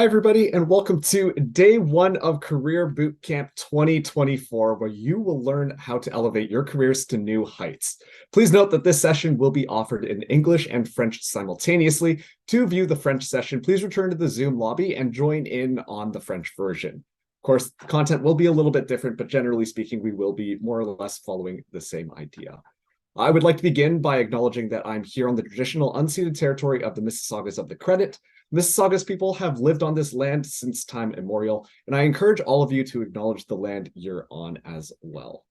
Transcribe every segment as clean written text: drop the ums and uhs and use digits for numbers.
Hi, everybody, and welcome to day one of Career Bootcamp 2024, where you will learn how to elevate your careers to new heights. Please note that this session will be offered in English and French simultaneously. To view the French session, please return to the Zoom lobby and join in on the French version. Of course, the content will be a little bit different, but generally speaking, we will be more or less following the same idea. I would like to begin by acknowledging that I'm here on the traditional unceded territory of the Mississaugas of the Credit. Mississaugas people have lived on this land since time immemorial, and I encourage all of you to acknowledge the land you're on as well.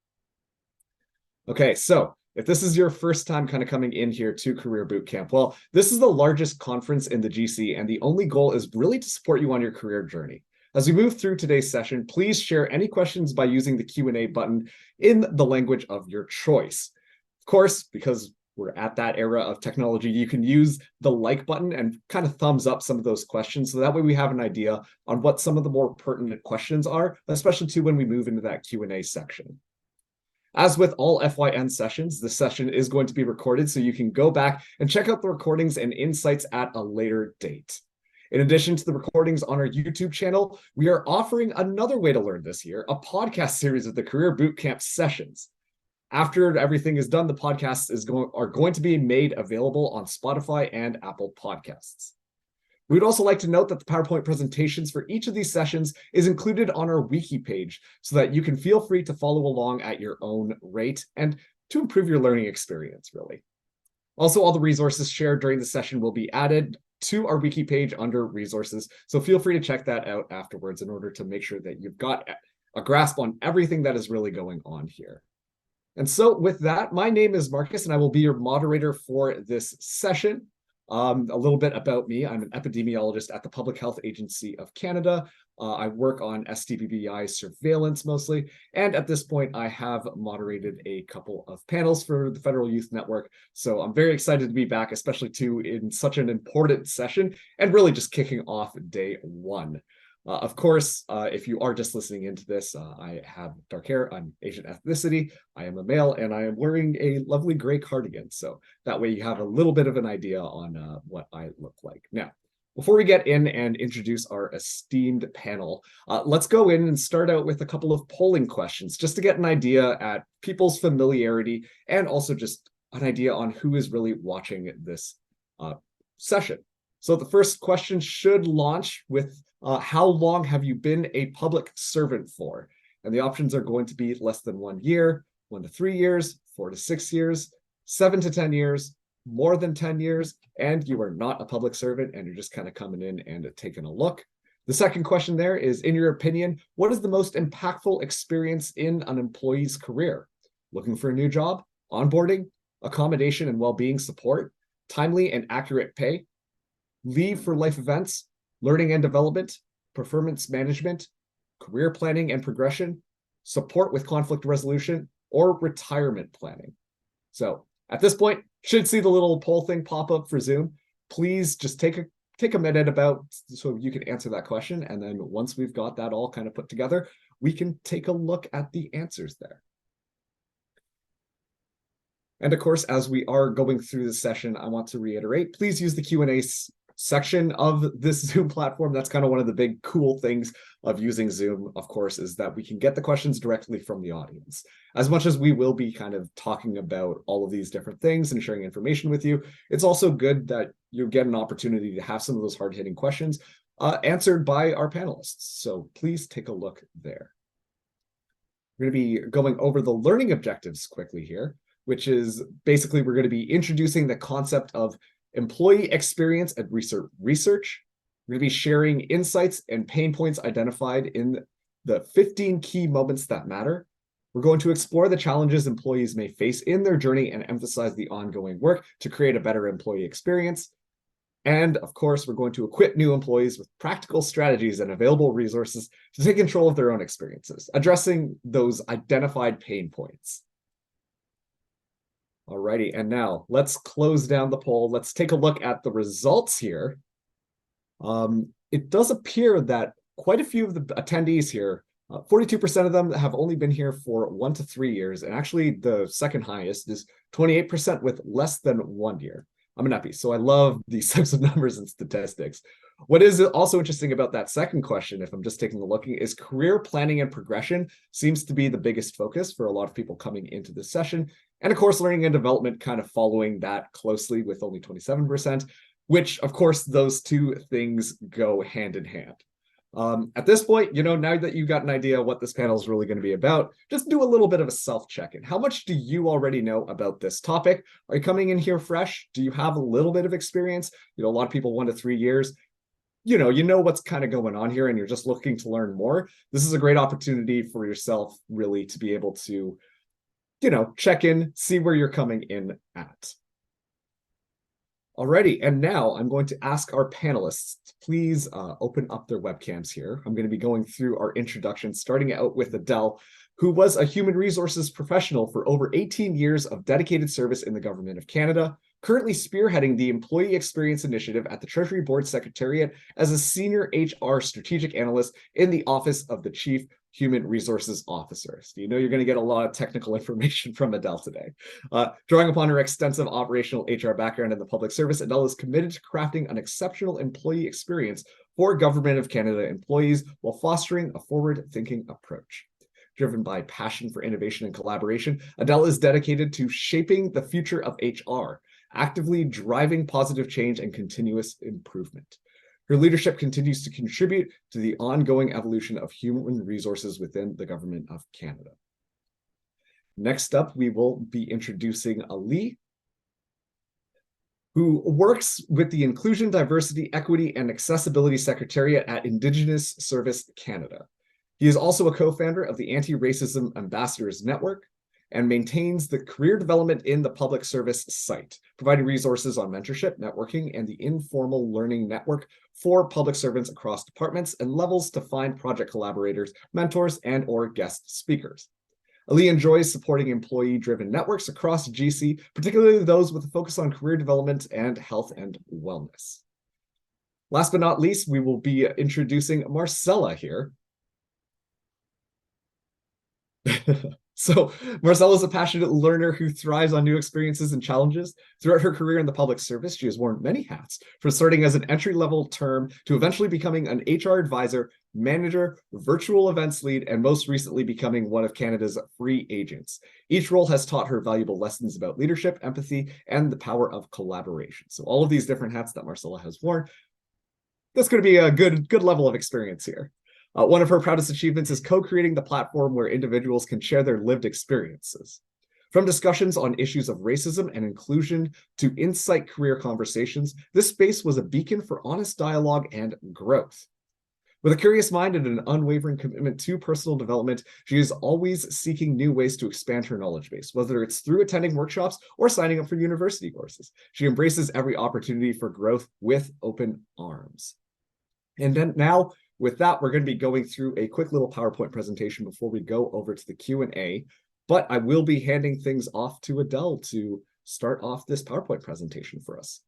Okay, so if this is your first time kind of coming in here to Career Bootcamp, well, this is the largest conference in the GC, and the only goal is really to support you on your career journey. As we move through today's session, please share any questions by using the Q&A button in the language of your choice. Of course, because we're at that era of technology, you can use the like button and kind of thumbs up some of those questions. So that way we have an idea on what some of the more pertinent questions are, especially too when we move into that Q&A section. As with all FYN sessions, the session is going to be recorded, so you can go back and check out the recordings and insights at a later date. In addition to the recordings on our YouTube channel, we are offering another way to learn this year, a podcast series of the Career Bootcamp sessions. After everything is done, the podcasts are going to be made available on Spotify and Apple Podcasts. We'd also like to note that the PowerPoint presentations for each of these sessions is included on our wiki page so that you can feel free to follow along at your own rate and to improve your learning experience, really. Also, all the resources shared during the session will be added to our wiki page under resources, so feel free to check that out afterwards in order to make sure that you've got a grasp on everything that is really going on here. And so with that, my name is Marcus, and I will be your moderator for this session. A little bit about me. I'm an epidemiologist at the Public Health Agency of Canada. I work on STBBI surveillance mostly. And at this point, I have moderated a couple of panels for the Federal Youth Network. So I'm very excited to be back, especially too in such an important session and really just kicking off day one. Of course, if you are just listening into this, I have dark hair, I'm Asian ethnicity, I am a male, and I am wearing a lovely gray cardigan. So that way you have a little bit of an idea on what I look like. Now, before we get in and introduce our esteemed panel, let's go in and start out with a couple of polling questions just to get an idea at people's familiarity and also just an idea on who is really watching this session. So the first question should launch with how long have you been a public servant for? And the options are going to be less than 1 year, 1 to 3 years, 4 to 6 years, 7 to 10 years, more than 10 years, and you are not a public servant and you're just kind of coming in and taking a look. The second question there is, in your opinion, what is the most impactful experience in an employee's career? Looking for a new job, onboarding, accommodation and well-being support, timely and accurate pay, leave for life events, learning and development, performance management, career planning and progression, support with conflict resolution, or retirement planning. So at this point, should see the little poll thing pop up for Zoom. Please just take a minute about so you can answer that question. And then once we've got that all kind of put together, we can take a look at the answers there. And of course, as we are going through the session, I want to reiterate, please use the Q&A section of this Zoom platform. That's kind of one of the big cool things of using Zoom, of course, is that we can get the questions directly from the audience. As much as we will be kind of talking about all of these different things and sharing information with you, it's also good that you get an opportunity to have some of those hard-hitting questions answered by our panelists. So please take a look there. We're going to be going over the learning objectives quickly here, which is basically we're going to be introducing the concept of employee experience and research. We're going to be sharing insights and pain points identified in the 15 key moments that matter. We're going to explore the challenges employees may face in their journey and emphasize the ongoing work to create a better employee experience. And of course, we're going to equip new employees with practical strategies and available resources to take control of their own experiences, addressing those identified pain points. Alrighty, and now let's close down the poll. Let's take a look at the results here. It does appear that quite a few of the attendees here, 42% of them have only been here for 1 to 3 years, and actually the second highest is 28% with less than 1 year. I'm an epi, so I love these types of numbers and statistics. What is also interesting about that second question, if I'm just taking a look, is career planning and progression seems to be the biggest focus for a lot of people coming into this session. And of course, learning and development kind of following that closely with only 27%, which of course, those two things go hand in hand. At this point, now that you've got an idea what this panel is really going to be about, just do a little bit of a self-check-in. How much do you already know about this topic? Are you coming in here fresh? Do you have a little bit of experience? A lot of people 1 to 3 years. You know what's kind of going on here and you're just looking to learn more. This is a great opportunity for yourself really to be able to, check in, see where you're coming in at. Alrighty, and now I'm going to ask our panelists to please open up their webcams here. I'm going to be going through our introduction, starting out with Adele, who was a human resources professional for over 18 years of dedicated service in the Government of Canada, currently spearheading the Employee Experience Initiative at the Treasury Board Secretariat as a senior HR strategic analyst in the Office of the Chief Human Resources Officer. So you're going to get a lot of technical information from Adele today. Drawing upon her extensive operational HR background in the public service, Adele is committed to crafting an exceptional employee experience for Government of Canada employees while fostering a forward-thinking approach. Driven by passion for innovation and collaboration, Adele is dedicated to shaping the future of HR, actively driving positive change and continuous improvement. Her leadership continues to contribute to the ongoing evolution of human resources within the Government of Canada. Next up, we will be introducing Ali, who works with the Inclusion, Diversity, Equity, and Accessibility Secretariat at Indigenous Service Canada. He is also a co-founder of the Anti-Racism Ambassadors Network and maintains the Career Development in the Public Service site, providing resources on mentorship, networking, and the informal learning network for public servants across departments and levels to find project collaborators, mentors, and or guest speakers. Ali enjoys supporting employee-driven networks across GC, particularly those with a focus on career development and health and wellness. Last but not least, we will be introducing Marcella here. So Marcella is a passionate learner who thrives on new experiences and challenges. Throughout her career in the public service, she has worn many hats, from starting as an entry-level term to eventually becoming an HR advisor, manager, virtual events lead, and most recently becoming one of Canada's free agents. Each role has taught her valuable lessons about leadership, empathy, and the power of collaboration. So all of these different hats that Marcella has worn, that's going to be a good level of experience here. One of her proudest achievements is co-creating the platform where individuals can share their lived experiences. From discussions on issues of racism and inclusion to insight career conversations, this space was a beacon for honest dialogue and growth. With a curious mind and an unwavering commitment to personal development, she is always seeking new ways to expand her knowledge base, whether it's through attending workshops or signing up for university courses. She embraces every opportunity for growth with open arms. And then now, with that, we're going to be going through a quick little PowerPoint presentation before we go over to the Q&A, but I will be handing things off to Adele to start off this PowerPoint presentation for us.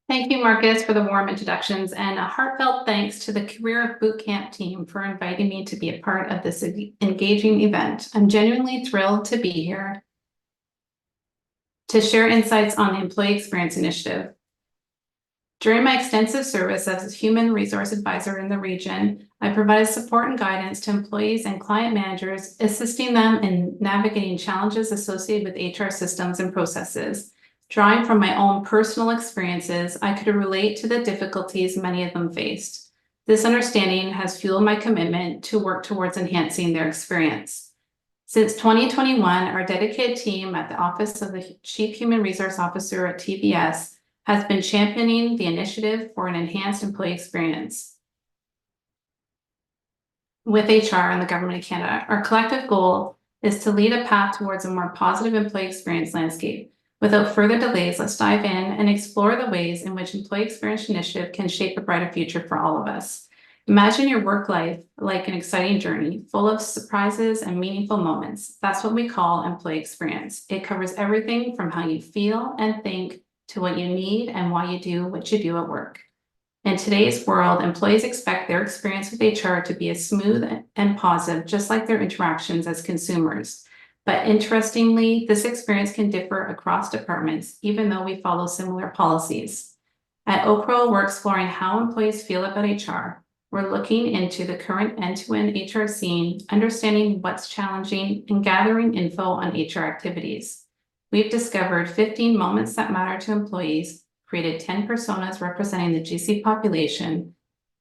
Thank you, Marcus, for the warm introductions, and a heartfelt thanks to the Career Bootcamp team for inviting me to be a part of this engaging event. I'm genuinely thrilled to be here to share insights on the Employee Experience Initiative. During my extensive service as a human resource advisor in the region, I provided support and guidance to employees and client managers, assisting them in navigating challenges associated with HR systems and processes. Drawing from my own personal experiences, I could relate to the difficulties many of them faced. This understanding has fueled my commitment to work towards enhancing their experience. Since 2021, our dedicated team at the Office of the Chief Human Resource Officer at TVS has been championing the initiative for an enhanced employee experience with HR in the Government of Canada. Our collective goal is to lead a path towards a more positive employee experience landscape. Without further delays, let's dive in and explore the ways in which Employee Experience Initiative can shape a brighter future for all of us. Imagine your work life like an exciting journey, full of surprises and meaningful moments. That's what we call employee experience. It covers everything from how you feel and think to what you need and why you do what you do at work. In today's world, employees expect their experience with HR to be as smooth and positive, just like their interactions as consumers. But interestingly, this experience can differ across departments, even though we follow similar policies. At Okro, we're exploring how employees feel about HR. We're looking into the current end-to-end HR scene, understanding what's challenging, and gathering info on HR activities. We've discovered 15 moments that matter to employees, created 10 personas representing the GC population,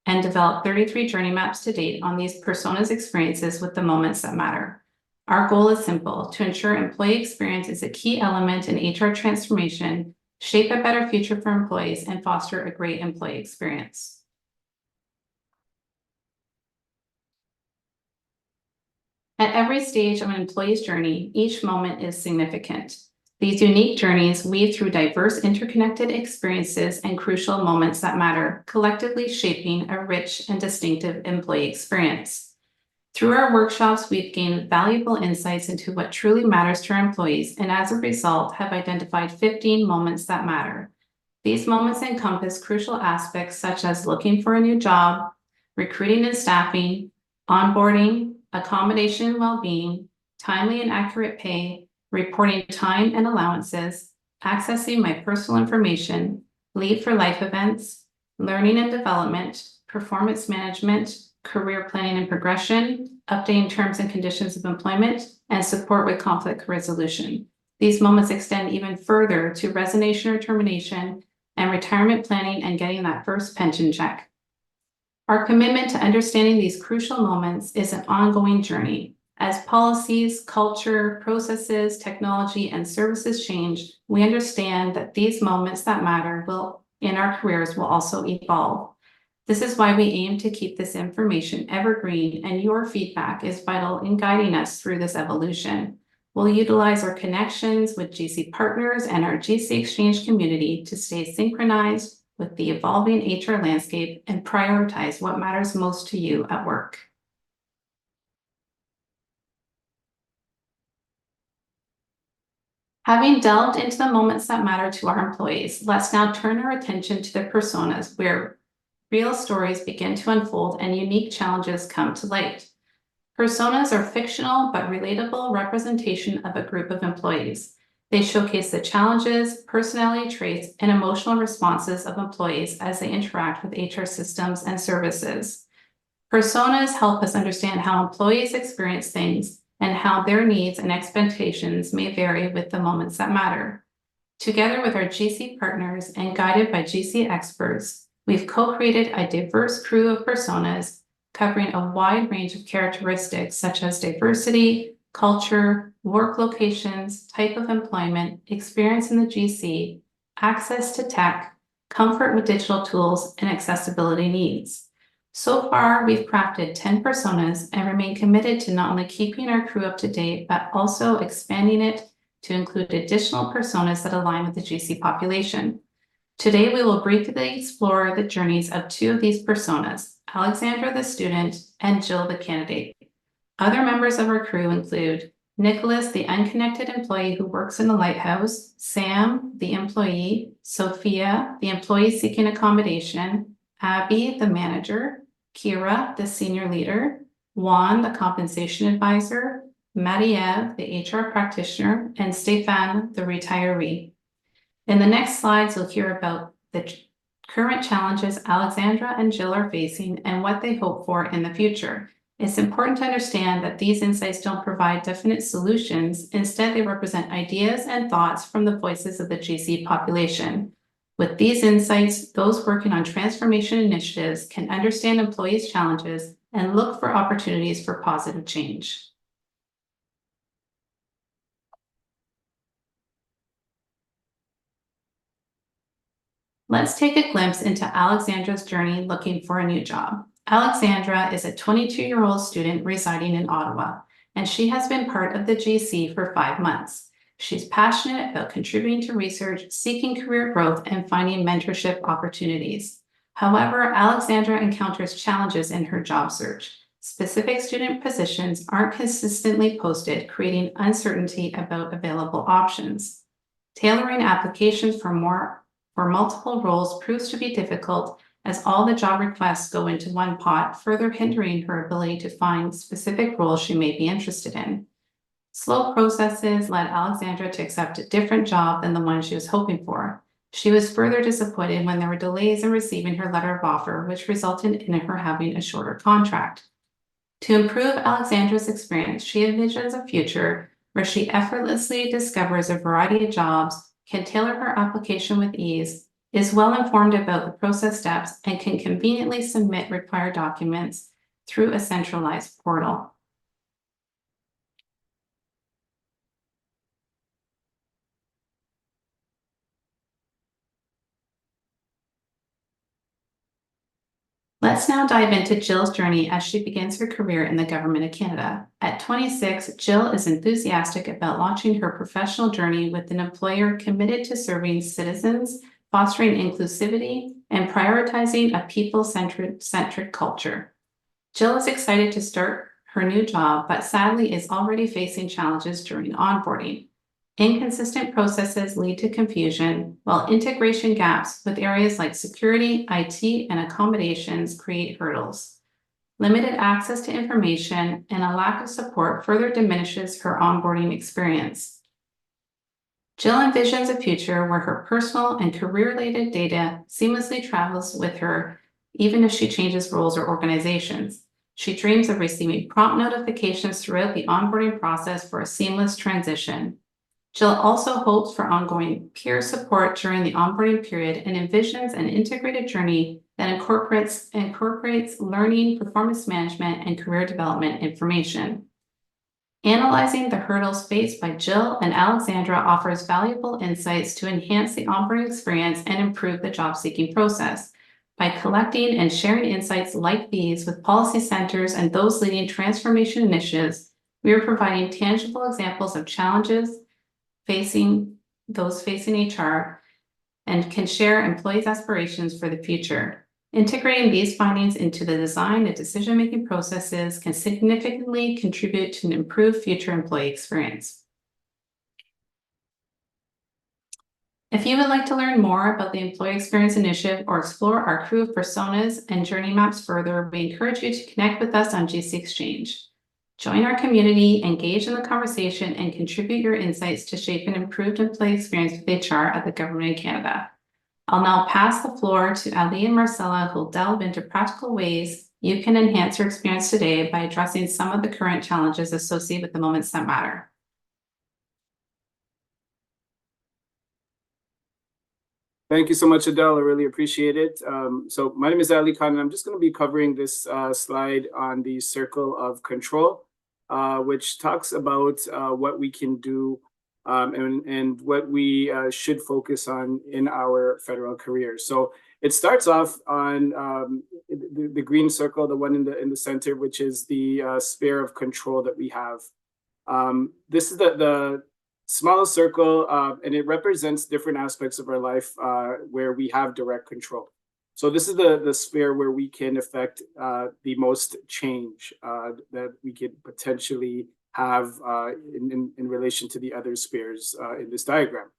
and developed 33 journey maps to date on these personas' experiences with the moments that matter. Our goal is simple: to ensure employee experience is a key element in HR transformation, shape a better future for employees, and foster a great employee experience. At every stage of an employee's journey, each moment is significant. These unique journeys weave through diverse interconnected experiences and crucial moments that matter, collectively shaping a rich and distinctive employee experience. Through our workshops, we've gained valuable insights into what truly matters to our employees, and as a result, have identified 15 moments that matter. These moments encompass crucial aspects such as looking for a new job, recruiting and staffing, onboarding, accommodation and well-being, timely and accurate pay, reporting time and allowances, accessing my personal information, leave for life events, learning and development, performance management, career planning and progression, updating terms and conditions of employment, and support with conflict resolution. These moments extend even further to resignation or termination and retirement planning and getting that first pension check. Our commitment to understanding these crucial moments is an ongoing journey. As policies, culture, processes, technology, and services change, we understand that these moments that matter in our careers will also evolve. This is why we aim to keep this information evergreen, and your feedback is vital in guiding us through this evolution. We'll utilize our connections with GC partners and our GC Exchange community to stay synchronized with the evolving HR landscape and prioritize what matters most to you at work. Having delved into the moments that matter to our employees, let's now turn our attention to the personas, where real stories begin to unfold and unique challenges come to light. Personas are fictional but relatable representation of a group of employees. They showcase the challenges, personality traits, and emotional responses of employees as they interact with HR systems and services. Personas help us understand how employees experience things and how their needs and expectations may vary with the moments that matter. Together with our GC partners and guided by GC experts, we've co-created a diverse crew of personas covering a wide range of characteristics such as diversity, culture, work locations, type of employment, experience in the GC, access to tech, comfort with digital tools, and accessibility needs. So far, we've crafted 10 personas and remain committed to not only keeping our crew up to date, but also expanding it to include additional personas that align with the GC population. Today, we will briefly explore the journeys of two of these personas, Alexandra the student and Jill the candidate. Other members of our crew include Nicholas, the unconnected employee who works in the lighthouse, Sam, the employee, Sophia, the employee seeking accommodation, Abby, the manager, Kira, the senior leader, Juan, the compensation advisor, Marie-Eve, the HR practitioner, and Stefan, the retiree. In the next slides, you'll hear about the current challenges Alexandra and Jill are facing and what they hope for in the future. It's important to understand that these insights don't provide definite solutions. Instead, they represent ideas and thoughts from the voices of the GC population. With these insights, those working on transformation initiatives can understand employees' challenges and look for opportunities for positive change. Let's take a glimpse into Alexandra's journey looking for a new job. Alexandra is a 22-year-old student residing in Ottawa, and she has been part of the GC for 5 months. She's passionate about contributing to research, seeking career growth, and finding mentorship opportunities. However, Alexandra encounters challenges in her job search. Specific student positions aren't consistently posted, creating uncertainty about available options. Tailoring applications for multiple roles proves to be difficult, as all the job requests go into one pot, further hindering her ability to find specific roles she may be interested in. Slow processes led Alexandra to accept a different job than the one she was hoping for. She was further disappointed when there were delays in receiving her letter of offer, which resulted in her having a shorter contract. To improve Alexandra's experience, she envisions a future where she effortlessly discovers a variety of jobs, can tailor her application with ease, is well informed about the process steps, and can conveniently submit required documents through a centralized portal. Let's now dive into Jill's journey as she begins her career in the Government of Canada. At 26, Jill is enthusiastic about launching her professional journey with an employer committed to serving citizens, fostering inclusivity, and prioritizing a people-centric culture. Jill is excited to start her new job, but sadly is already facing challenges during onboarding. Inconsistent processes lead to confusion, while integration gaps with areas like security, IT, and accommodations create hurdles. Limited access to information and a lack of support further diminishes her onboarding experience. Jill envisions a future where her personal and career-related data seamlessly travels with her, even if she changes roles or organizations. She dreams of receiving prompt notifications throughout the onboarding process for a seamless transition. Jill also hopes for ongoing peer support during the onboarding period and envisions an integrated journey that incorporates learning, performance management, and career development information. Analyzing the hurdles faced by Jill and Alexandra offers valuable insights to enhance the onboarding experience and improve the job-seeking process. By collecting and sharing insights like these with policy centers and those leading transformation initiatives, we are providing tangible examples of challenges facing HR and can share employees' aspirations for the future. Integrating these findings into the design and decision-making processes can significantly contribute to an improved future employee experience. If you would like to learn more about the Employee Experience Initiative or explore our crew of personas and journey maps further, we encourage you to connect with us on GC Exchange. Join our community, engage in the conversation, and contribute your insights to shape an improved employee experience with HR at the Government of Canada. I'll now pass the floor to Ali and Marcella, who'll delve into practical ways you can enhance your experience today by addressing some of the current challenges associated with the moments that matter. Thank you so much, Adele. I really appreciate it. So my name is Ali Khan, and I'm just going to be covering this slide on the circle of control, which talks about what we can do and what we should focus on in our federal career. So it starts off on the green circle, the one in the center, which is the sphere of control that we have. This is the smallest circle, and it represents different aspects of our life where we have direct control. So this is the sphere where we can affect the most change that we could potentially have in relation to the other spheres in this diagram.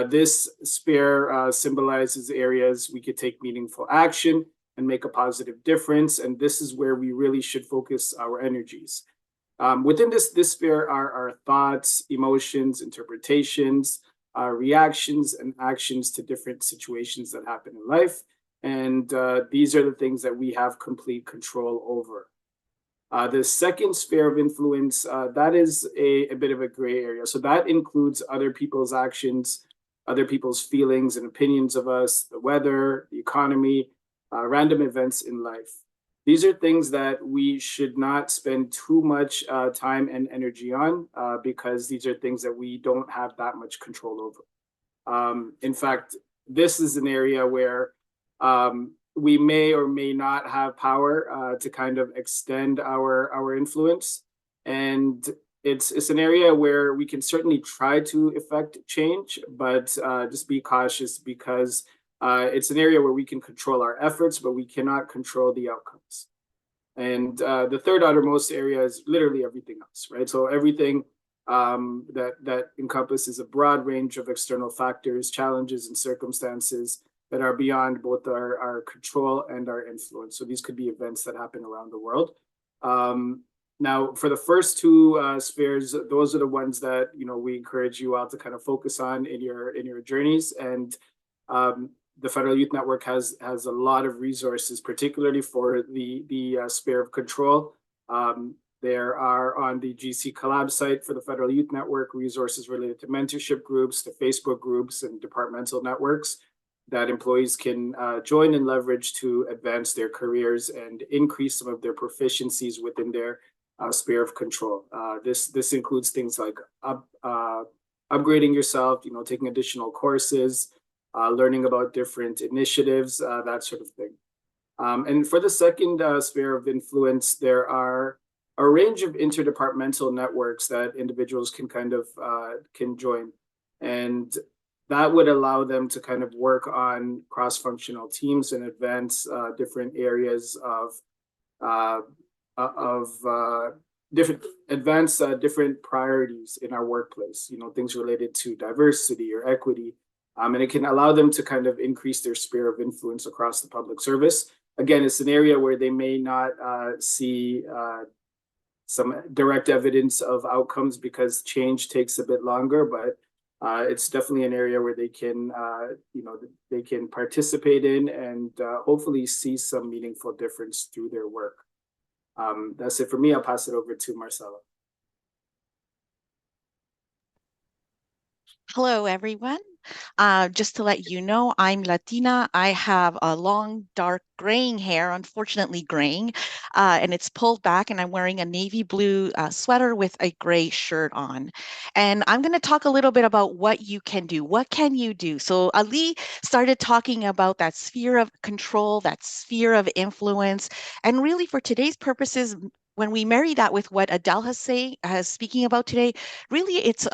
This sphere symbolizes areas we could take meaningful action and make a positive difference, and this is where we really should focus our energies. Within this sphere are our thoughts, emotions, interpretations, reactions, and actions to different situations that happen in life. And these are the things that we have complete control over. The second sphere of influence, that is a bit of a gray area. So that includes other people's actions, other people's feelings and opinions of us, the weather, the economy, random events in life. These are things that we should not spend too much time and energy on because these are things that we don't have that much control over. In fact, this is an area where we may or may not have power to kind of extend our influence. And it's an area where we can certainly try to effect change, but just be cautious because it's an area where we can control our efforts, but we cannot control the outcomes. And the third outermost area is literally everything else, right? So everything that encompasses a broad range of external factors, challenges, and circumstances that are beyond both our control and our influence. So these could be events that happen around the world. Now, for the first two spheres, those are the ones that we encourage you all to kind of focus on in your journeys. And the Federal Youth Network has a lot of resources, particularly for the sphere of control. There are on the GC Collab site for the Federal Youth Network resources related to mentorship groups, to Facebook groups, and departmental networks that employees can join and leverage to advance their careers and increase some of their proficiencies within their sphere of control. This includes things like upgrading yourself, taking additional courses, learning about different initiatives, that sort of thing. And for the second sphere of influence, there are a range of interdepartmental networks that individuals can can join. And that would allow them to kind of work on cross-functional teams and advance different areas different priorities in our workplace, things related to diversity or equity. And it can allow them to kind of increase their sphere of influence across the public service. Again, it's an area where they may not see some direct evidence of outcomes because change takes a bit longer, but it's definitely an area where they can, they can participate in and hopefully see some meaningful difference through their work. That's it for me. I'll pass it over to Marcella. Hello, everyone. Just to let you know, I'm Latina. I have a long, dark graying hair, unfortunately graying, and it's pulled back, and I'm wearing a navy blue sweater with a gray shirt on. And I'm going to talk a little bit about what you can do. What can you do? So Ali started talking about that sphere of control, that sphere of influence, and really for today's purposes, when we marry that with what Adele has speaking about today, really it's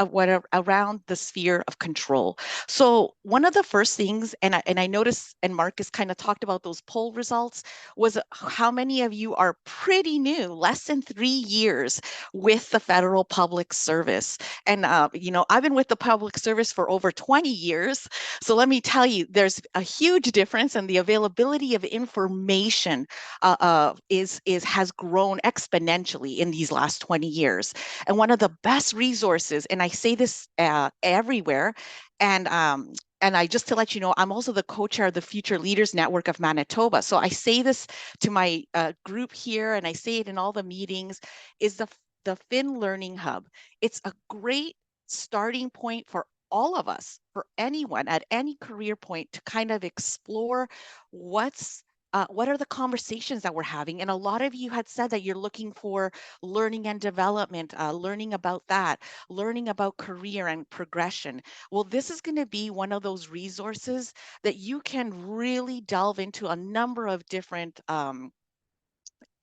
around the sphere of control. So one of the first things, and I noticed, and Marcus kind of talked about those poll results, was how many of you are pretty new, less than 3 years with the federal public service. And I've been with the public service for over 20 years. So let me tell you, there's a huge difference, and the availability of information has grown exponentially in these last 20 years. And one of the best resources, and I say this everywhere, and I just to let you know, I'm also the co-chair of the Future Leaders Network of Manitoba. So I say this to my group here, and I say it in all the meetings, is the Fin Learning Hub. It's a great starting point for all of us, for anyone at any career point, to kind of explore what are the conversations that we're having. And a lot of you had said that you're looking for learning and development, learning about that, learning about career and progression. Well, this is going to be one of those resources that you can really delve into a number of different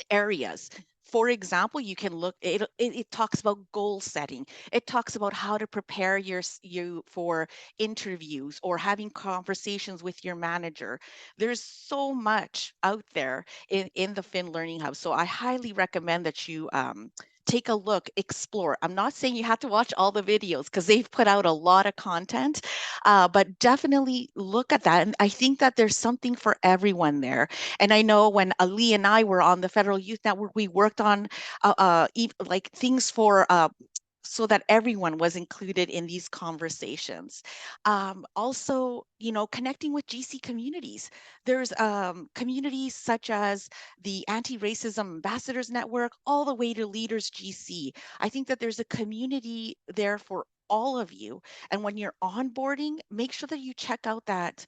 areas. For example, you can look, it talks about goal setting. It talks about how to prepare you for interviews or having conversations with your manager. There's so much out there in the Fin Learning Hub. So I highly recommend that you take a look, explore. I'm not saying you have to watch all the videos because they've put out a lot of content, but definitely look at that. And I think that there's something for everyone there. And I know when Ali and I were on the Federal Youth Network, we worked on like things for so that everyone was included in these conversations. Also, connecting with GC communities. There's communities such as the Anti-Racism Ambassadors Network, all the way to Leaders GC. I think that there's a community there for all of you. And when you're onboarding, make sure that you check out that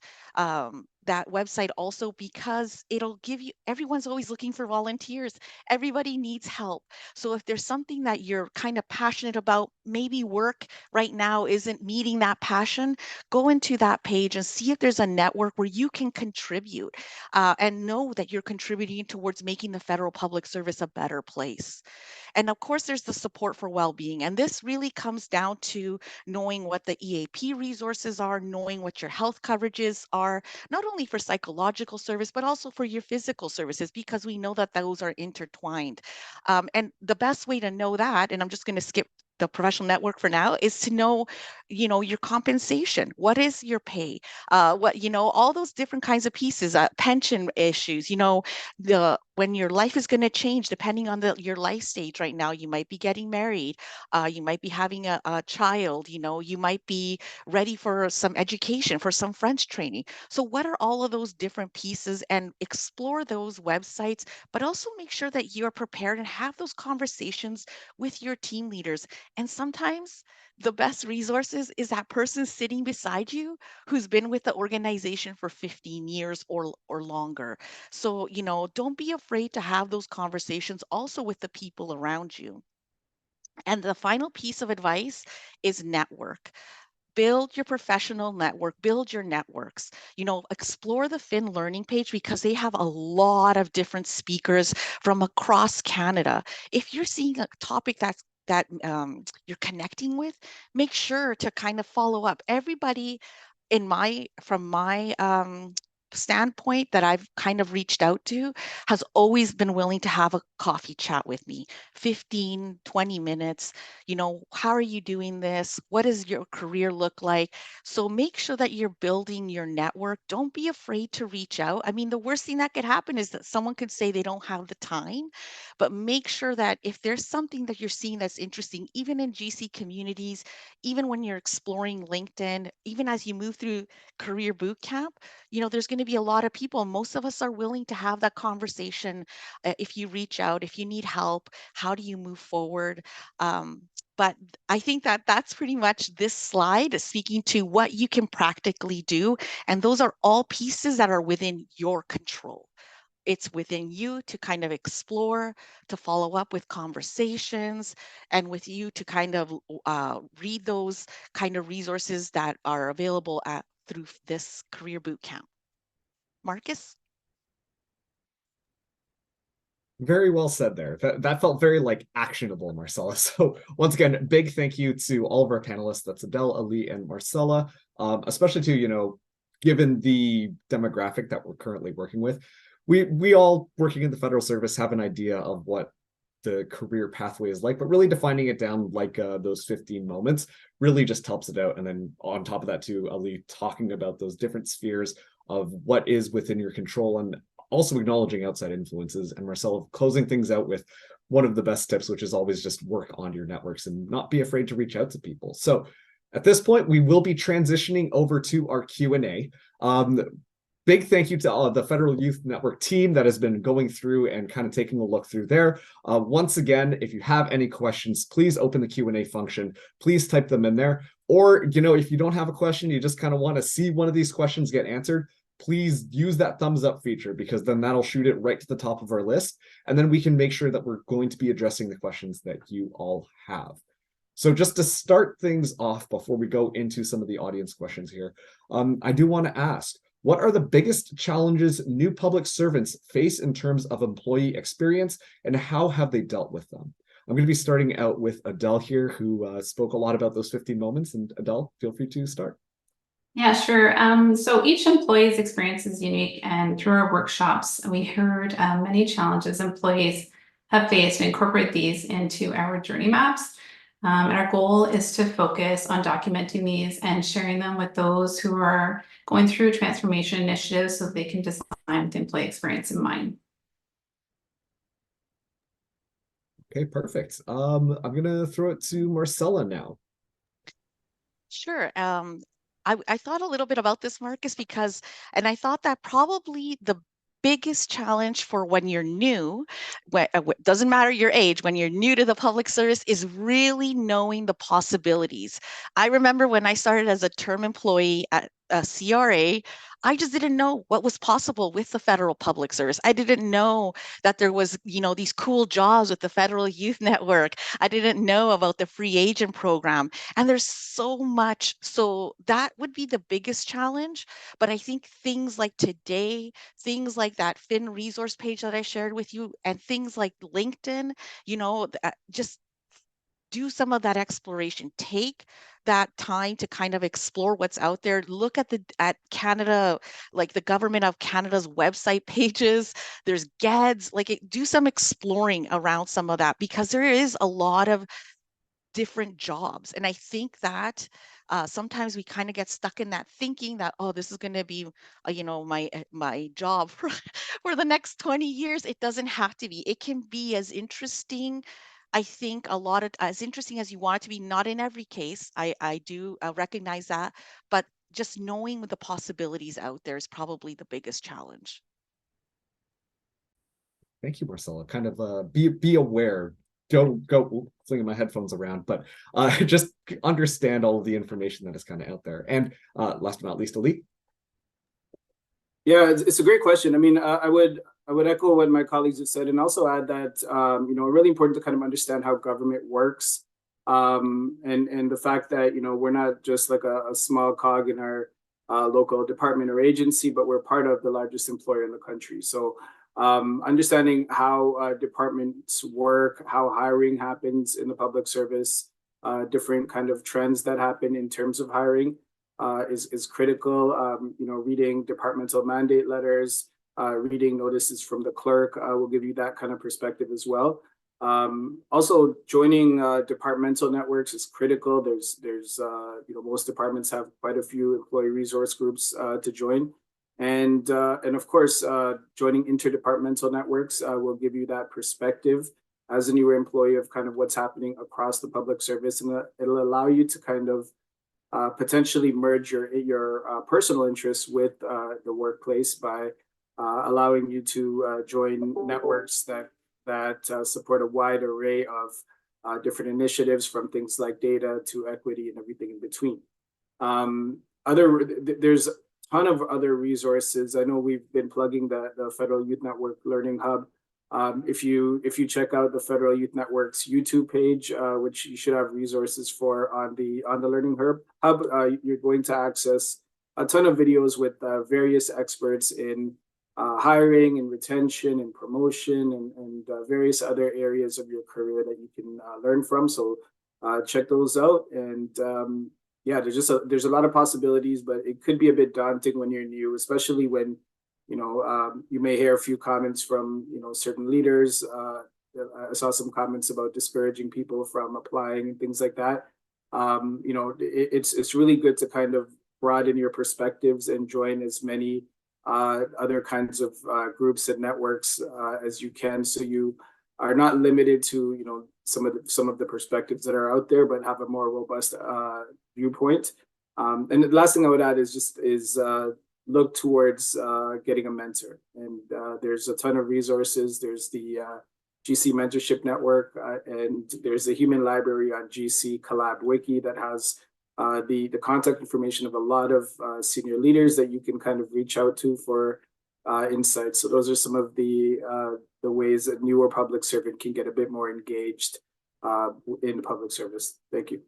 website also, because it'll give you, everyone's always looking for volunteers. Everybody needs help. So if there's something that you're kind of passionate about, maybe work right now isn't meeting that passion, go into that page and see if there's a network where you can contribute and know that you're contributing towards making the federal public service a better place. And of course, there's the support for well-being. And this really comes down to knowing what the EAP resources are, knowing what your health coverages are, not only for psychological service, but also for your physical services, because we know that those are intertwined. And the best way to know that, and I'm just going to skip the professional network for now is to know, your compensation. What is your pay? All those different kinds of pieces, pension issues, when your life is going to change depending on your life stage. Right now, you might be getting married, you might be having a child, you might be ready for some education, for some French training. So what are all of those different pieces? And explore those websites, but also make sure that you're prepared and have those conversations with your team leaders. And sometimes the best resources is that person sitting beside you who's been with the organization for 15 years or longer. So, don't be afraid to have those conversations also with the people around you. And the final piece of advice is network. Build your professional network, build your networks. Explore the Fin Learning page because they have a lot of different speakers from across Canada. If you're seeing a topic that you're connecting with, make sure to kind of follow up. Everybody from my standpoint that I've kind of reached out to has always been willing to have a coffee chat with me, 15, 20 minutes. How are you doing this? What does your career look like? So make sure that you're building your network. Don't be afraid to reach out. I mean, the worst thing that could happen is that someone could say they don't have the time, but make sure that if there's something that you're seeing that's interesting, even in GC communities, even when you're exploring LinkedIn, even as you move through career boot camp, there's going to be a lot of people. Most of us are willing to have that conversation. If you reach out, if you need help, how do you move forward? But I think that that's pretty much this slide speaking to what you can practically do. And those are all pieces that are within your control. It's within you to kind of explore, to follow up with conversations, and with you to kind of read those kind of resources that are available through this career boot camp. Marcus? Very well said there. That felt very like actionable, Marcella. So once again, big thank you to all of our panelists. That's Adele, Ali, and Marcella, especially to, given the demographic that we're currently working with. We all working in the federal service have an idea of what the career pathway is like, but really defining it down like those 15 moments really just helps it out. And then on top of that too, Ali talking about those different spheres of what is within your control and also acknowledging outside influences, and Marcella closing things out with one of the best tips, which is always just work on your networks and not be afraid to reach out to people. So at this point, we will be transitioning over to our Q&A. Big thank you to the Federal Youth Network team that has been going through and kind of taking a look through there. Once again, if you have any questions, please open the Q&A function. Please type them in there. Or, if you don't have a question, you just kind of want to see one of these questions get answered, please use that thumbs up feature, because then that'll shoot it right to the top of our list. And then we can make sure that we're going to be addressing the questions that you all have. So just to start things off before we go into some of the audience questions here, I do want to ask, what are the biggest challenges new public servants face in terms of employee experience, and how have they dealt with them? I'm going to be starting out with Adele here, who spoke a lot about those 15 moments. And Adele, feel free to start. Yeah, sure. So each employee's experience is unique, and through our workshops, we heard many challenges employees have faced and incorporate these into our journey maps. And our goal is to focus on documenting these and sharing them with those who are going through transformation initiatives so they can design with the employee experience in mind. Okay, perfect. I'm going to throw it to Marcella now. Sure. I thought a little bit about this, Marcus, and I thought that probably the biggest challenge for when you're new, doesn't matter your age, when you're new to the public service, is really knowing the possibilities. I remember when I started as a term employee at a CRA, I just didn't know what was possible with the federal public service. I didn't know that there was, these cool jobs with the Federal Youth Network. I didn't know about the free agent program. And there's so much. So that would be the biggest challenge. But I think things like today, things like that Fin resource page that I shared with you, and things like LinkedIn, just do some of that exploration. Take that time to kind of explore what's out there. Look at Canada, like the Government of Canada's website pages. There's GEDs, do some exploring around some of that, because there is a lot of different jobs. And I think that sometimes we kind of get stuck in that thinking that, oh, this is going to be, my job for the next 20 years. It doesn't have to be. It can be as interesting. I think a lot of as interesting as you want it to be, not in every case. I do recognize that, but just knowing the possibilities out there is probably the biggest challenge. Thank you, Marcella. Kind of be aware. Don't go flinging my headphones around, but just understand all of the information that is kind of out there. And last but not least, Elite. Yeah, it's a great question. I mean, I would echo what my colleagues have said, and also add that really important to kind of understand how government works, and the fact that we're not just like a small cog in our local department or agency, but we're part of the largest employer in the country. So understanding how departments work, how hiring happens in the public service, different kind of trends that happen in terms of hiring. Is critical. Reading departmental mandate letters, reading notices from the clerk will give you that kind of perspective as well. Also, joining departmental networks is critical. There's most departments have quite a few employee resource groups to join, and of course, joining interdepartmental networks will give you that perspective as a newer employee of kind of what's happening across the public service, and it'll allow you to kind of potentially merge your personal interests with the workplace by allowing you to join networks that support a wide array of different initiatives, from things like data to equity and everything in between. There's a ton of other resources. I know we've been plugging the Federal Youth Network Learning Hub. If you check out the Federal Youth Network's YouTube page, which you should have resources for on the Learning Hub, you're going to access a ton of videos with various experts in hiring and retention and promotion and various other areas of your career that you can learn from. So check those out. And yeah, there's a lot of possibilities, but it could be a bit daunting when you're new, especially when you may hear a few comments from certain leaders. I saw some comments about discouraging people from applying and things like that. It's really good to kind of broaden your perspectives and join as many other kinds of groups and networks as you can, so you are not limited to some of the perspectives that are out there, but have a more robust viewpoint. And the last thing I would add is look towards getting a mentor. And there's a ton of resources. There's the GC Mentorship Network, and there's a human library on GC Collab Wiki that has the contact information of a lot of senior leaders that you can kind of reach out to for insights. So those are some of the ways that newer public servant can get a bit more engaged in public service. Thank you.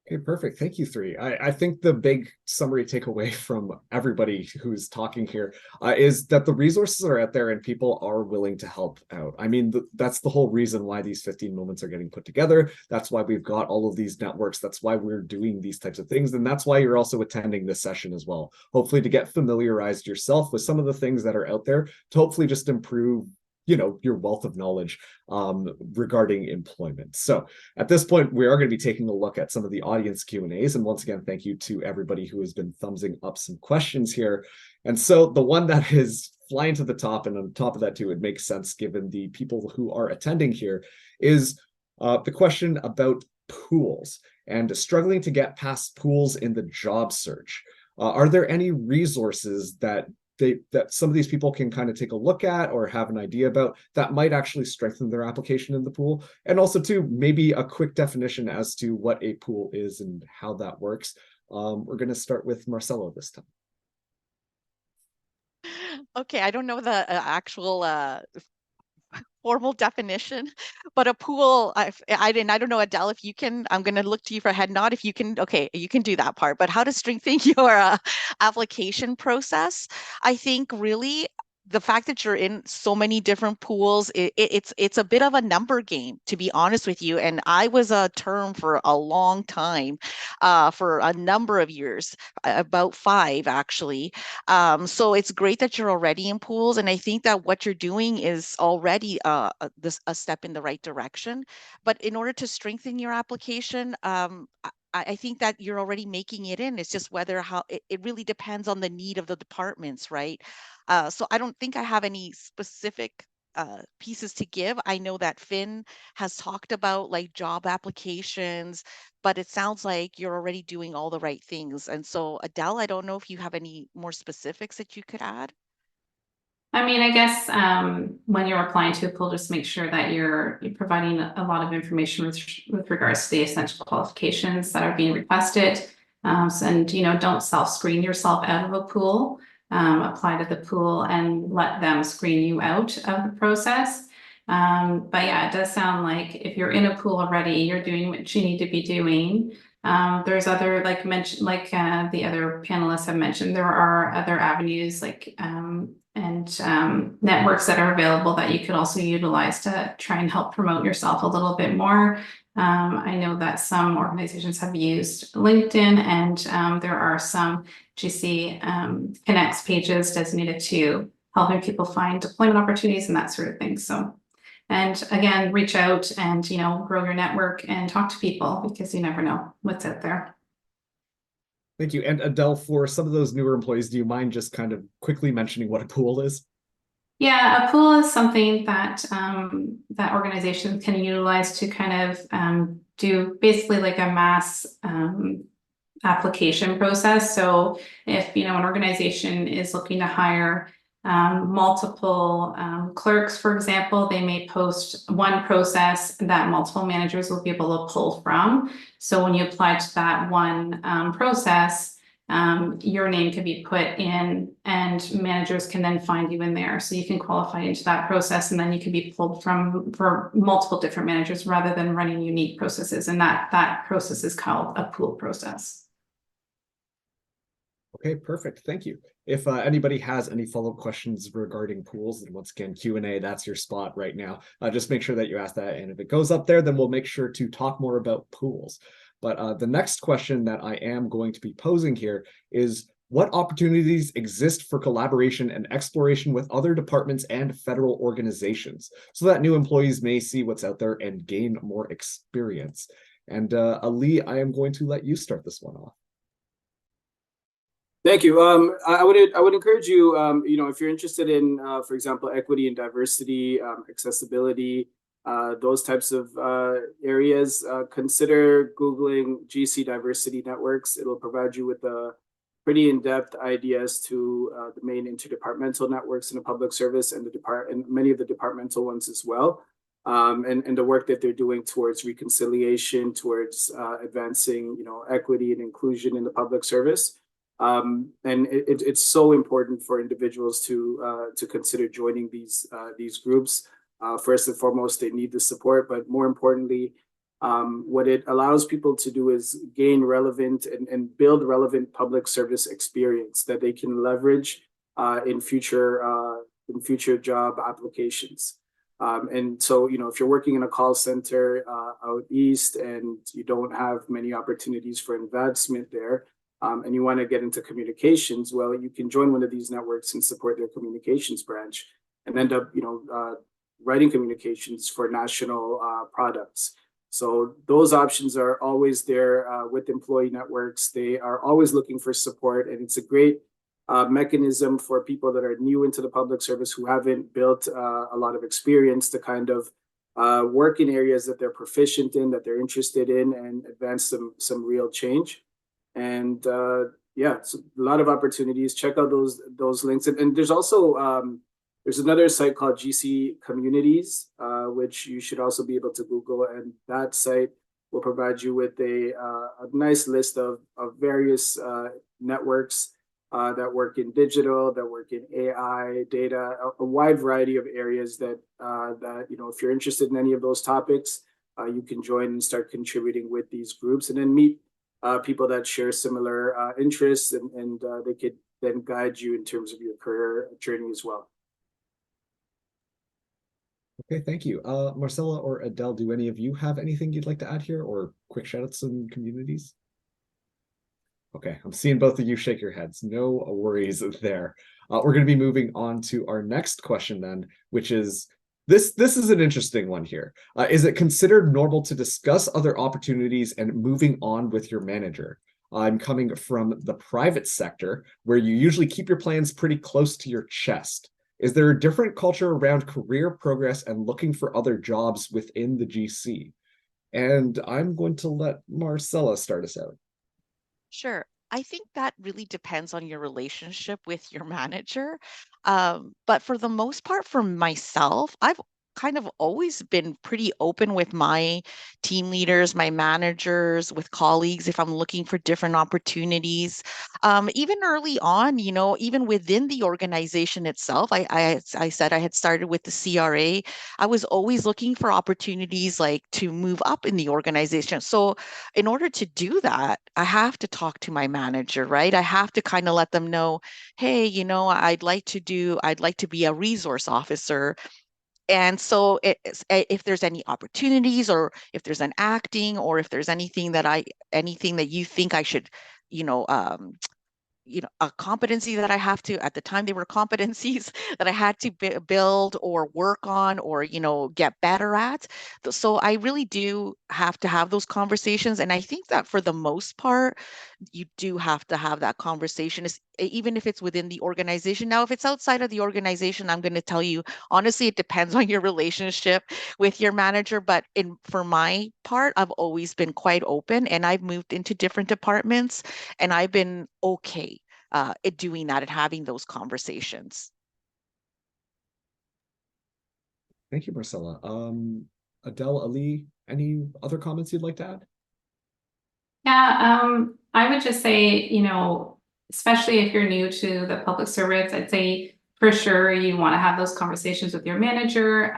Okay, perfect. Thank you, three. I think the big summary takeaway from everybody who's talking here is that the resources are out there and people are willing to help out. I mean, that's the whole reason why these 15 moments are getting put together. That's why we've got all of these networks. That's why we're doing these types of things. And that's why you're also attending this session as well. Hopefully to get familiarized yourself with some of the things that are out there to hopefully just improve your wealth of knowledge regarding employment. So at this point, we are going to be taking a look at some of the audience Q&As. And once again, thank you to everybody who has been thumbsing up some questions here. And so the one that is flying to the top, and on top of that too, it makes sense given the people who are attending here, is the question about pools and struggling to get past pools in the job search. Are there any resources that some of these people can kind of take a look at or have an idea about that might actually strengthen their application in the pool? And also too, maybe a quick definition as to what a pool is and how that works. We're going to start with Marcelo this time. Okay, I don't know the actual formal definition, but a pool, I don't know, Adele, if you can, I'm going to look to you for a head nod. If you can, okay, you can do that part, but how to strengthen your application process. I think really the fact that you're in so many different pools, it's a bit of a number game, to be honest with you. And I was a term for a long time, for a number of years, about 5 actually. So it's great that you're already in pools, and I think that what you're doing is already a step in the right direction. But in order to strengthen your application, I think that you're already making it in. It's just whether how it really depends on the need of the departments, right? So I don't think I have any specific pieces to give. I know that Finn has talked about like job applications, but it sounds like you're already doing all the right things. And so, Adele, I don't know if you have any more specifics that you could add. I mean, I guess when you're applying to a pool, just make sure that you're providing a lot of information with regards to the essential qualifications that are being requested. And don't self-screen yourself out of a pool. Apply to the pool and let them screen you out of the process. But yeah, it does sound like if you're in a pool already, you're doing what you need to be doing. There's other the other panelists have mentioned, there are other avenues and networks that are available that you could also utilize to try and help promote yourself a little bit more. I know that some organizations have used LinkedIn, and there are some GC Connects pages designated to helping people find deployment opportunities and that sort of thing. So, and again, reach out and grow your network and talk to people, because you never know what's out there. Thank you. And Adele, for some of those newer employees, do you mind just kind of quickly mentioning what a pool is? Yeah, a pool is something that that organizations can utilize to kind of do basically like a mass application process. So if an organization is looking to hire multiple clerks, for example, they may post one process that multiple managers will be able to pull from. So when you apply to that one process, your name can be put in and managers can then find you in there. So you can qualify into that process, and then you can be pulled from for multiple different managers rather than running unique processes. And that process is called a pool process. Okay, perfect. Thank you. If anybody has any follow-up questions regarding pools, then once again, Q&A, that's your spot right now. Just make sure that you ask that. And if it goes up there, then we'll make sure to talk more about pools. But the next question that I am going to be posing here is, what opportunities exist for collaboration and exploration with other departments and federal organizations so that new employees may see what's out there and gain more experience? And Ali, I am going to let you start this one off. Thank you. I would encourage you, if you're interested in, for example, equity and diversity, accessibility, those types of areas, consider Googling GC Diversity Networks. It'll provide you with a pretty in-depth idea as to the main interdepartmental networks in the public service and many of the departmental ones as well, and the work that they're doing towards reconciliation, towards advancing, equity and inclusion in the public service. And it's so important for individuals to consider joining these groups. First and foremost, they need the support, but more importantly, what it allows people to do is gain relevant and build relevant public service experience that they can leverage in future job applications. And so, if you're working in a call center out east and you don't have many opportunities for advancement there, and you want to get into communications, well, you can join one of these networks and support their communications branch and end up, writing communications for national products. So those options are always there with employee networks. They are always looking for support, and it's a great mechanism for people that are new into the public service who haven't built a lot of experience to kind of work in areas that they're proficient in, that they're interested in, and advance some real change. And yeah, so a lot of opportunities. Check out those links. And there's also there's another site called GC Communities, which you should also be able to Google. And that site will provide you with a nice list of various networks that work in digital, that work in AI, data, a wide variety of areas that if you're interested in any of those topics, you can join and start contributing with these groups, and then meet people that share similar interests, and they could then guide you in terms of your career journey as well. Okay, thank you. Marcella or Adele, do any of you have anything you'd like to add here or quick shout outs and communities? Okay, I'm seeing both of you shake your heads. No worries there. We're going to be moving on to our next question then, which is this is an interesting one here. Is it considered normal to discuss other opportunities and moving on with your manager? I'm coming from the private sector where you usually keep your plans pretty close to your chest. Is there a different culture around career progress and looking for other jobs within the GC? And I'm going to let Marcella start us out. Sure. I think that really depends on your relationship with your manager. But for the most part, for myself, I've kind of always been pretty open with my team leaders, my managers, with colleagues if I'm looking for different opportunities. Even early on, even within the organization itself, I said I had started with the CRA. I was always looking for opportunities like to move up in the organization. So in order to do that, I have to talk to my manager, right? I have to kind of let them know, hey, I'd like to be a resource officer. And so if there's any opportunities or if there's an acting or if there's anything that you think I should, you know, um, a competency that I have to, at the time they were competencies that I had to build or work on or get better at. So I really do have to have those conversations, and I think that for the most part you do have to have that conversation, even if it's within the organization. Now if it's outside of the organization, I'm going to tell you honestly, it depends on your relationship with your manager, but for my part, I've always been quite open, and I've moved into different departments and I've been okay at doing that and having those conversations. Thank you, Marcella. Adele, Ali, any other comments you'd like to add? Yeah, I would just say, especially if you're new to the public service, I'd say for sure you want to have those conversations with your manager.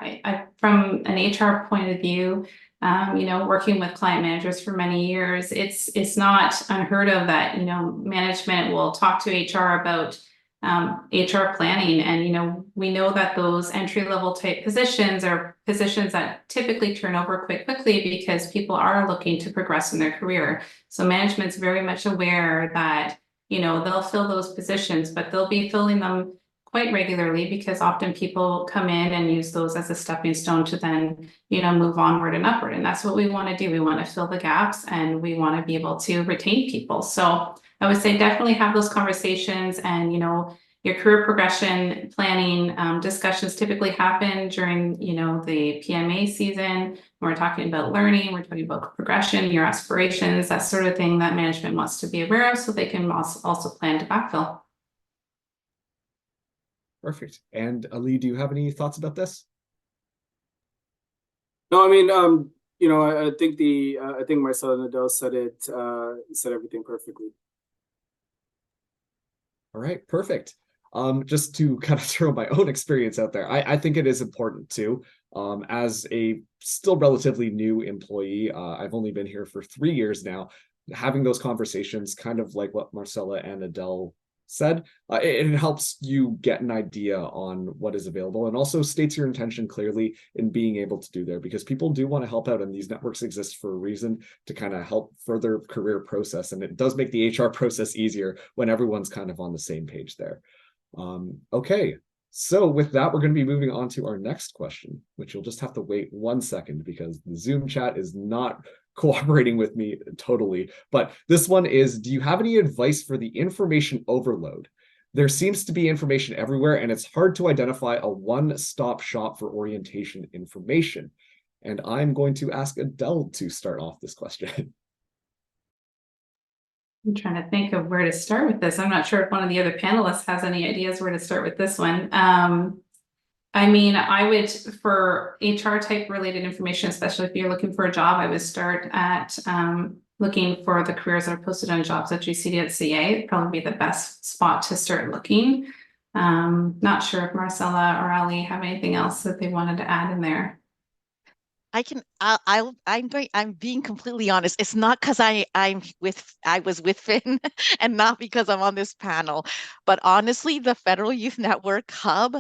From an HR point of view, working with client managers for many years, it's not unheard of that, management will talk to HR about HR planning. And, we know that those entry level type positions are positions that typically turn over quite quickly because people are looking to progress in their career. So management's very much aware that, they'll fill those positions, but they'll be filling them quite regularly because often people come in and use those as a stepping stone to then, move onward and upward. And that's what we want to do. We want to fill the gaps and we want to be able to retain people. So I would say definitely have those conversations, and, your career progression planning discussions typically happen during, the PMA season. We're talking about learning, we're talking about progression, your aspirations, that sort of thing that management wants to be aware of so they can also plan to backfill. Perfect. And Ali, do you have any thoughts about this? No, I mean, I think Marcel and Adele said everything perfectly. All right, perfect. Just to kind of throw my own experience out there, I think it is important too. As a still relatively new employee, I've only been here for 3 years now. Having those conversations, kind of like what Marcella and Adele said, it helps you get an idea on what is available and also states your intention clearly in being able to do there, because people do want to help out and these networks exist for a reason, to kind of help further career process. And it does make the HR process easier when everyone's kind of on the same page there. Okay, so with that, we're going to be moving on to our next question, which you'll just have to wait 1 second because the Zoom chat is not cooperating with me totally. But this one is, do you have any advice for the information overload? There seems to be information everywhere, and it's hard to identify a one-stop shop for orientation information. And I'm going to ask Adele to start off this question. I'm trying to think of where to start with this. I'm not sure if one of the other panelists has any ideas where to start with this one. I mean, I would, for HR type related information, especially if you're looking for a job, I would start at looking for the careers that are posted on jobs at GC.ca. It'd probably be the best spot to start looking. Not sure if Marcella or Ali have anything else that they wanted to add in there. I'm being completely honest. It's not because I was with Finn and not because I'm on this panel, but honestly, the Federal Youth Network Hub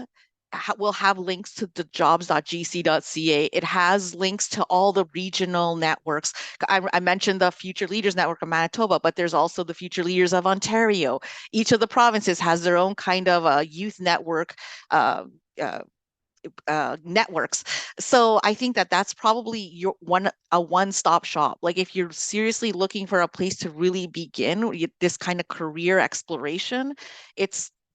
will have links to the jobs.gc.ca. It has links to all the regional networks. I mentioned the Future Leaders Network of Manitoba, but there's also the Future Leaders of Ontario. Each of the provinces has their own kind of a youth network networks. So I think that that's probably your one-stop shop. Like if you're seriously looking for a place to really begin this kind of career exploration,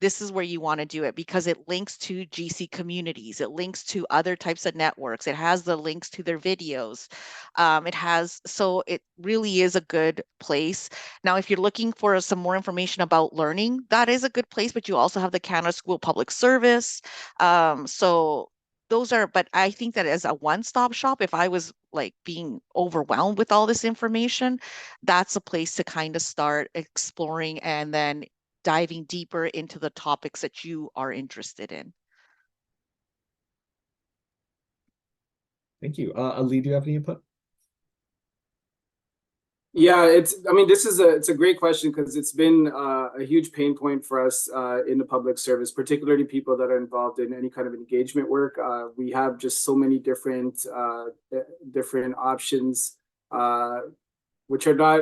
this is where you want to do it because it links to GC communities. It links to other types of networks. It has the links to their videos. So it really is a good place. Now, if you're looking for some more information about learning, that is a good place, but you also have the Canada School of Public Service. So those are, but I think that as a one-stop shop, if I was like being overwhelmed with all this information, that's a place to kind of start exploring and then diving deeper into the topics that you are interested in. Thank you. Ali, do you have any input? Yeah, I mean, it's a great question because it's been a huge pain point for us in the public service, particularly people that are involved in any kind of engagement work. We have just so many different options, which are not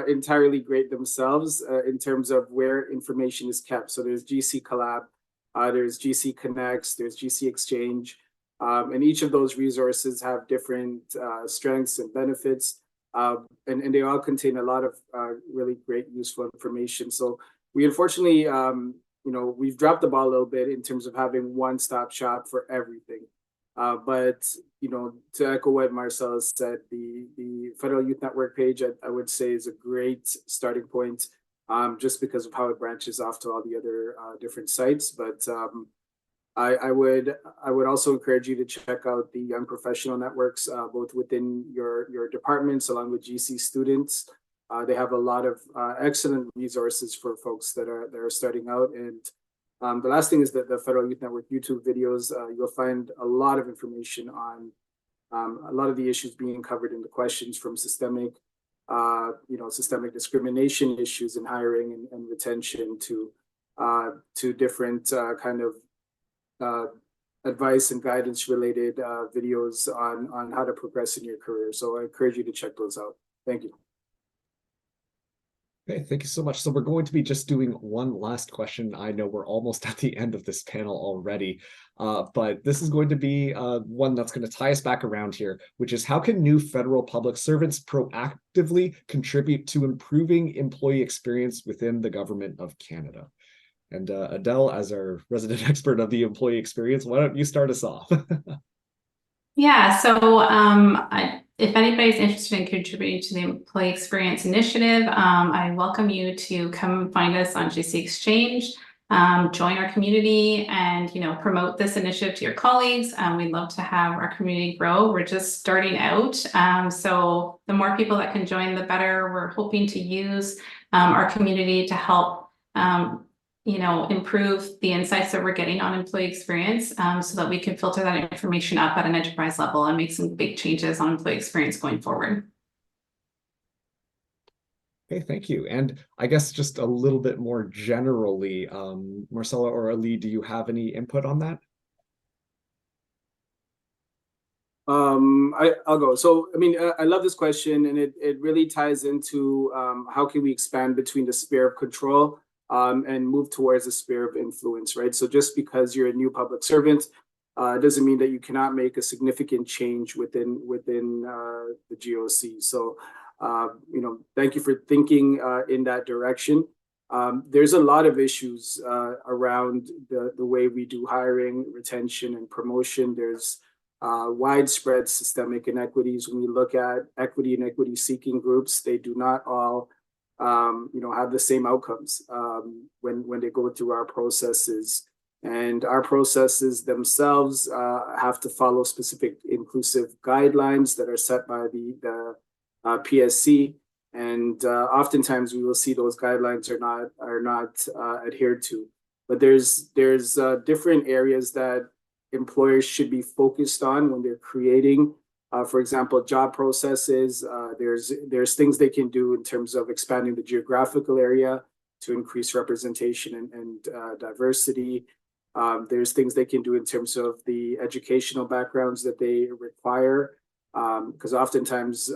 entirely great themselves in terms of where information is kept. So there's GC Collab, there's GC Connects, there's GC Exchange, and each of those resources have different strengths and benefits. And they all contain a lot of really great, useful information. So we unfortunately, we've dropped the ball a little bit in terms of having one-stop shop for everything. But to echo what Marcel said, the Federal Youth Network page, I would say, is a great starting point, just because of how it branches off to all the other different sites. But I would also encourage you to check out the young professional networks, both within your departments along with GC students. They have a lot of excellent resources for folks that are starting out. And the last thing is that the Federal Youth Network YouTube videos, you'll find a lot of information on a lot of the issues being covered in the questions, from systemic discrimination issues in hiring and retention to different kind of advice and guidance related videos on how to progress in your career. So I encourage you to check those out. Thank you. Okay, thank you so much. So we're going to be just doing one last question. I know we're almost at the end of this panel already, but this is going to be one that's going to tie us back around here, which is how can new federal public servants proactively contribute to improving employee experience within the government of Canada? And Adele, as our resident expert of the employee experience, why don't you start us off? Yeah, so if anybody's interested in contributing to the Employee Experience Initiative, I welcome you to come find us on GC Exchange, join our community, and promote this initiative to your colleagues. We'd love to have our community grow. We're just starting out, so the more people that can join, the better. We're hoping to use our community to help improve the insights that we're getting on employee experience, so that we can filter that information up at an enterprise level and make some big changes on employee experience going forward. Okay, thank you. And I guess just a little bit more generally, Marcella or Ali, do you have any input on that? I'll go. So, I mean, I love this question, and it really ties into how can we expand between the sphere of control and move towards a sphere of influence, right? So just because you're a new public servant doesn't mean that you cannot make a significant change within the GOC. So, thank you for thinking in that direction. There's a lot of issues around the way we do hiring, retention, and promotion. There's widespread systemic inequities. When we look at equity and equity seeking groups, they do not all have the same outcomes when they go through our processes. And our processes themselves have to follow specific inclusive guidelines that are set by the PSC. And oftentimes we will see those guidelines are not adhered to. But there's different areas that employers should be focused on when they're creating, for example, job processes. There's things they can do in terms of expanding the geographical area to increase representation and diversity. There's things they can do in terms of the educational backgrounds that they require, because oftentimes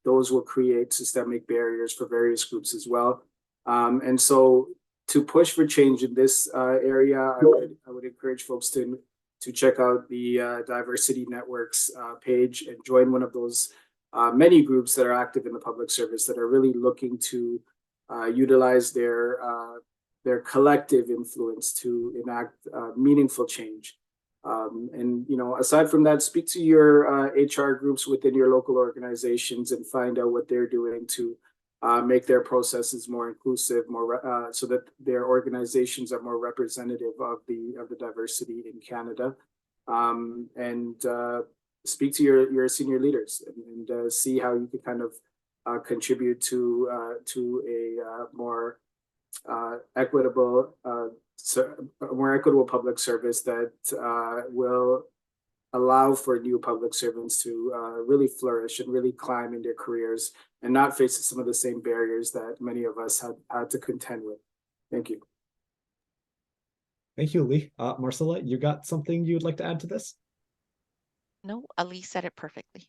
those will create systemic barriers for various groups as well. And so to push for change in this area, I would encourage folks to check out the Diversity Networks page and join one of those many groups that are active in the public service that are really looking to utilize their collective influence to enact meaningful change. And aside from that, speak to your HR groups within your local organizations and find out what they're doing to make their processes more inclusive, more so that their organizations are more representative of the diversity in Canada. And speak to your senior leaders and see how you can kind of contribute to a more equitable public service that will allow for new public servants to really flourish and really climb in their careers and not face some of the same barriers that many of us have had to contend with. Thank you. Thank you, Ali. Marcella, you got something you'd like to add to this? No, Ali said it perfectly.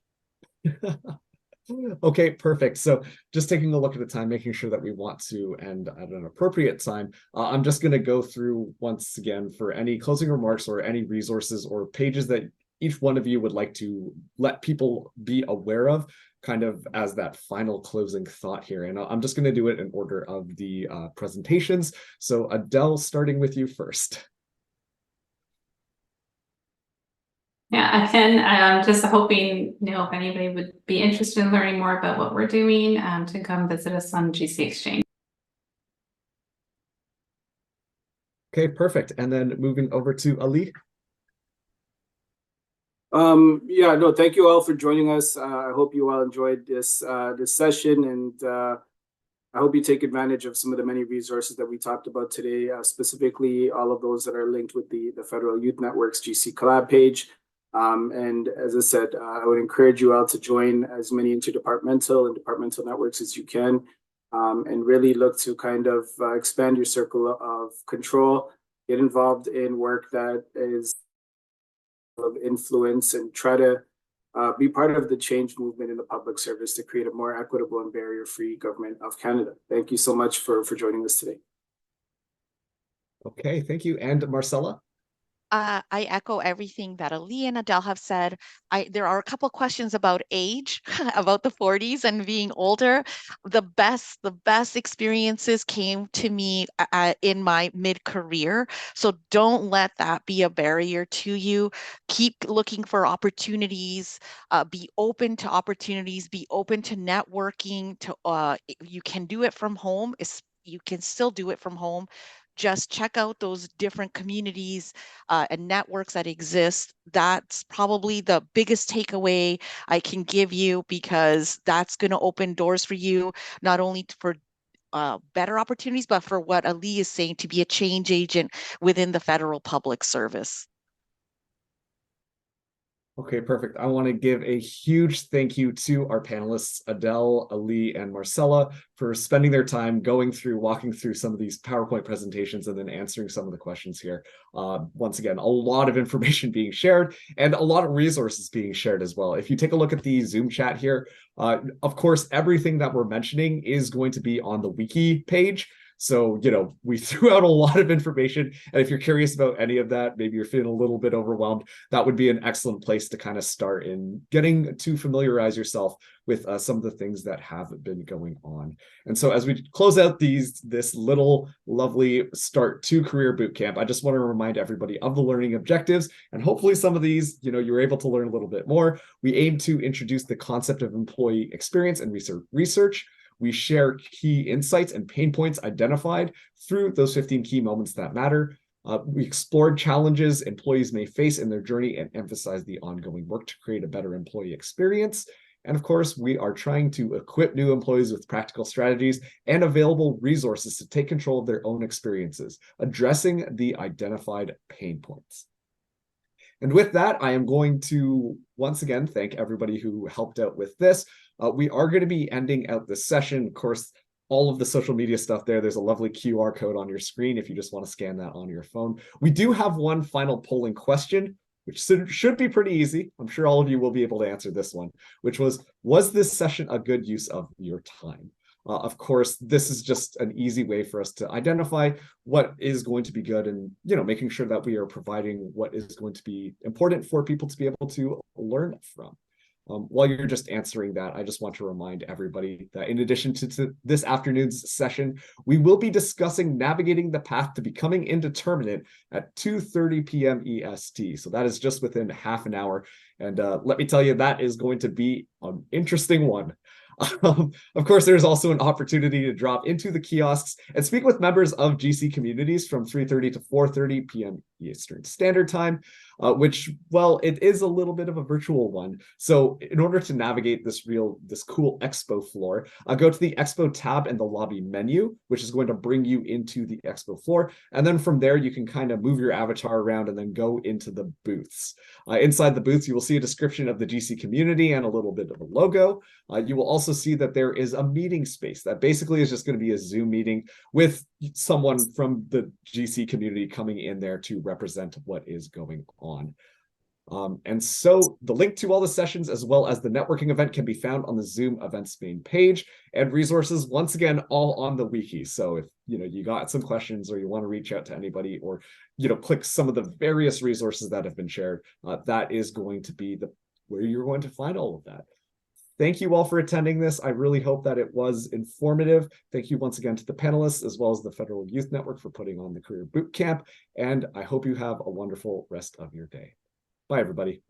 Okay, perfect. So just taking a look at the time, making sure that we want to end at an appropriate time. I'm just going to go through once again for any closing remarks or any resources or pages that each one of you would like to let people be aware of, kind of as that final closing thought here. And I'm just going to do it in order of the presentations. So Adele, starting with you first. Yeah, again, I'm just hoping, if anybody would be interested in learning more about what we're doing, to come visit us on GC Exchange. Okay, perfect. And then moving over to Ali. Yeah, no, thank you all for joining us. I hope you all enjoyed this session, and I hope you take advantage of some of the many resources that we talked about today, specifically all of those that are linked with the Federal Youth Network's GC Collab page. And as I said, I would encourage you all to join as many interdepartmental and departmental networks as you can, and really look to kind of expand your circle of control, get involved in work that is of influence, and try to be part of the change movement in the public service to create a more equitable and barrier-free government of Canada. Thank you so much for joining us today. Okay, thank you. And Marcella? I echo everything that Ali and Adele have said. There are a couple questions about age, about the 40s and being older. The best experiences came to me in my mid-career. So don't let that be a barrier to you. Keep looking for opportunities. Be open to opportunities. Be open to networking. You can do it from home. You can still do it from home. Just check out those different communities and networks that exist. That's probably the biggest takeaway I can give you, because that's going to open doors for you, not only for better opportunities, but for what Ali is saying, to be a change agent within the federal public service. Okay, perfect. I want to give a huge thank you to our panelists, Adele, Ali, and Marcella, for spending their time walking through some of these PowerPoint presentations and then answering some of the questions here. Once again, a lot of information being shared and a lot of resources being shared as well. If you take a look at the Zoom chat here, of course, everything that we're mentioning is going to be on the wiki page. So, we threw out a lot of information. And if you're curious about any of that, maybe you're feeling a little bit overwhelmed, that would be an excellent place to kind of start in getting to familiarize yourself with some of the things that have been going on. And so as we close out this little lovely start to career bootcamp, I just want to remind everybody of the learning objectives. And hopefully some of these, you were able to learn a little bit more. We aim to introduce the concept of employee experience and research. We share key insights and pain points identified through those 15 key moments that matter. We explored challenges employees may face in their journey and emphasize the ongoing work to create a better employee experience. And of course, we are trying to equip new employees with practical strategies and available resources to take control of their own experiences, addressing the identified pain points. And with that, I am going to once again thank everybody who helped out with this. We are going to be ending out this session. Of course, all of the social media stuff there. There's a lovely QR code on your screen if you just want to scan that on your phone. We do have one final polling question, which should be pretty easy. I'm sure all of you will be able to answer this one, which was this session a good use of your time? Of course, this is just an easy way for us to identify what is going to be good and, making sure that we are providing what is going to be important for people to be able to learn from. While you're just answering that, I just want to remind everybody that in addition to this afternoon's session, we will be discussing navigating the path to becoming indeterminate at 2:30 p.m. EST. So that is just within half an hour. And let me tell you, that is going to be an interesting one. Of course, there's also an opportunity to drop into the kiosks and speak with members of GC communities from 3:30 to 4:30 p.m. Eastern Standard Time, which, well, it is a little bit of a virtual one. So in order to navigate this cool expo floor, go to the expo tab in the lobby menu, which is going to bring you into the expo floor. And then from there, you can kind of move your avatar around and then go into the booths. Inside the booths, you will see a description of the GC community and a little bit of a logo. You will also see that there is a meeting space that basically is just going to be a Zoom meeting with someone from the GC community coming in there to represent what is going on. And so the link to all the sessions as well as the networking event can be found on the Zoom events main page, and resources once again all on the wiki. So if you got some questions or you want to reach out to anybody or click some of the various resources that have been shared, that is going to be where you're going to find all of that. Thank you all for attending this. I really hope that it was informative. Thank you once again to the panelists as well as the Federal Youth Network for putting on the Career Boot Camp. And I hope you have a wonderful rest of your day. Bye, everybody.